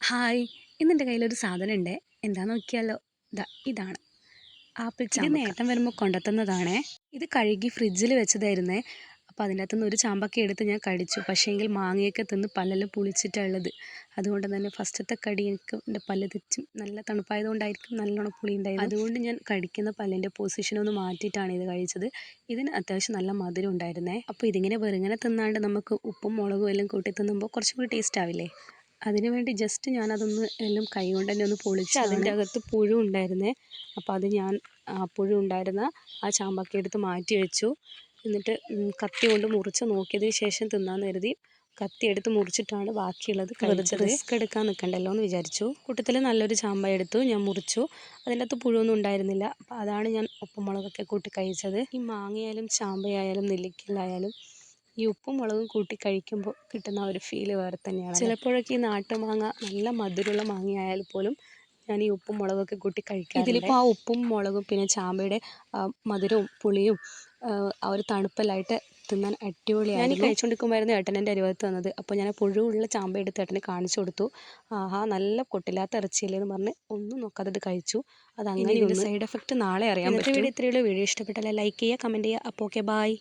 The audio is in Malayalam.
ഹായ്! ഇന്നെൻ്റെ കയ്യിലൊരു സാധനമുണ്ടേ. എന്താന്ന് നോക്കിയാലോ? ദാ ഇതാണ് ആപ്പിൾ ചാമ്പക്ക. ഇത് ഏട്ടൻ വരുമ്പോൾ കൊണ്ടുത്തന്നതാണേ. ഇത് കഴുകി ഫ്രിഡ്ജിൽ വെച്ചതായിരുന്നേ. അപ്പോൾ അതിൻ്റെ അകത്തുനിന്ന് ഒരു ചാമ്പക്ക എടുത്ത് ഞാൻ കടിച്ചു. പക്ഷേങ്കിൽ മാങ്ങയൊക്കെ തിന്ന് പല്ലെല്ലാം പുളിച്ചിട്ടാണ് ഉള്ളത്. അതുകൊണ്ട് തന്നെ ഫസ്റ്റത്തെ കടി എനിക്ക് എൻ്റെ പല്ല് തെച്ചും. നല്ല തണുപ്പായതുകൊണ്ടായിരിക്കും നല്ലോണം പുളി ഉണ്ടായിരുന്നു. അതുകൊണ്ട് ഞാൻ കടിക്കുന്ന പല്ലിൻ്റെ പൊസിഷനൊന്ന് മാറ്റിയിട്ടാണ് ഇത് കഴിച്ചത്. ഇതിന് അത്യാവശ്യം നല്ല മധുരം ഉണ്ടായിരുന്നേ. അപ്പോൾ ഇതിങ്ങനെ വെറുങ്ങനെ തിന്നാണ്ട് നമുക്ക് ഉപ്പും മുളകും എല്ലാം കൂട്ടി തിന്നുമ്പോൾ കുറച്ചും കൂടി ടേസ്റ്റ് ആവില്ലേ? അതിനുവേണ്ടി ജസ്റ്റ് ഞാനതൊന്ന് എല്ലാം കൈ കൊണ്ട് തന്നെ ഒന്ന് പൊളിച്ച് അതിൻ്റെ അകത്ത് പുഴു ഉണ്ടായിരുന്നേ. അപ്പോൾ അത് ഞാൻ പുഴു ഉണ്ടായിരുന്ന ആ ചാമ്പക്ക എടുത്ത് മാറ്റി വെച്ചു. എന്നിട്ട് കത്തി കൊണ്ട് മുറിച്ച് നോക്കിയതിന് ശേഷം തിന്നാന്ന് കരുതി കത്തി എടുത്ത് മുറിച്ചിട്ടാണ് ബാക്കിയുള്ളത് കഴിച്ചത്. റിസ്ക് എടുക്കാൻ നിൽക്കണ്ടല്ലോ എന്ന് വിചാരിച്ചു. കൂട്ടത്തിൽ നല്ലൊരു ചാമ്പ എടുത്തു, ഞാൻ മുറിച്ചു. അതിൻ്റെ അകത്ത് പുഴുവൊന്നും ഉണ്ടായിരുന്നില്ല. അപ്പോൾ അതാണ് ഞാൻ ഉപ്പും മുളകൊക്കെ കൂട്ടി കഴിച്ചത്. ഈ മാങ്ങയായാലും ചാമ്പയായാലും നെല്ലിക്കലായാലും ഈ ഉപ്പും മുളകും കൂട്ടി കഴിക്കുമ്പോൾ കിട്ടുന്ന ഒരു ഫീല് വേറെ തന്നെയാണ്. ചിലപ്പോഴൊക്കെ ഈ നാട്ടുമാങ്ങ നല്ല മധുരമുള്ള മാങ്ങയായാൽ പോലും ഞാൻ ഈ ഉപ്പും മുളകൊക്കെ കൂട്ടി കഴിക്കാറുണ്ട്. ഇതിലിപ്പോൾ ആ ഉപ്പും മുളകും പിന്നെ ചാമ്പയുടെ മധുരവും പുളിയും ആ ഒരു തണുപ്പെല്ലായിട്ട് തിന്നാൻ അടിപൊളിയായിരുന്നു. ഞാൻ ഈ കഴിച്ചുകൊണ്ടിരിക്കുമ്പോഴായിരുന്നു ഏട്ടൻ എൻ്റെ അരിവത്ത് തന്നത്. അപ്പോൾ ഞാൻ പുഴുവുള്ള ചാമ്പ എടുത്ത് ഏട്ടന് കാണിച്ചു കൊടുത്തു. ആഹാ, നല്ല പൊട്ടില്ലാത്ത ഇറച്ചിയല്ലേ എന്ന് പറഞ്ഞ് ഒന്നും നോക്കാതെ ഇത് കഴിച്ചു. അതങ്ങനെ ഇതിൻ്റെ സൈഡ് എഫക്റ്റ് നാളെ അറിയാൻ പറ്റും. വീഡിയോ ഇത്രയുള്ള വീഡിയോ ഇഷ്ടപ്പെട്ടാൽ ലൈക്ക് ചെയ്യുക, കമൻറ്റ് ചെയ്യുക. അപ്പോൾ ഓക്കെ, ബൈ.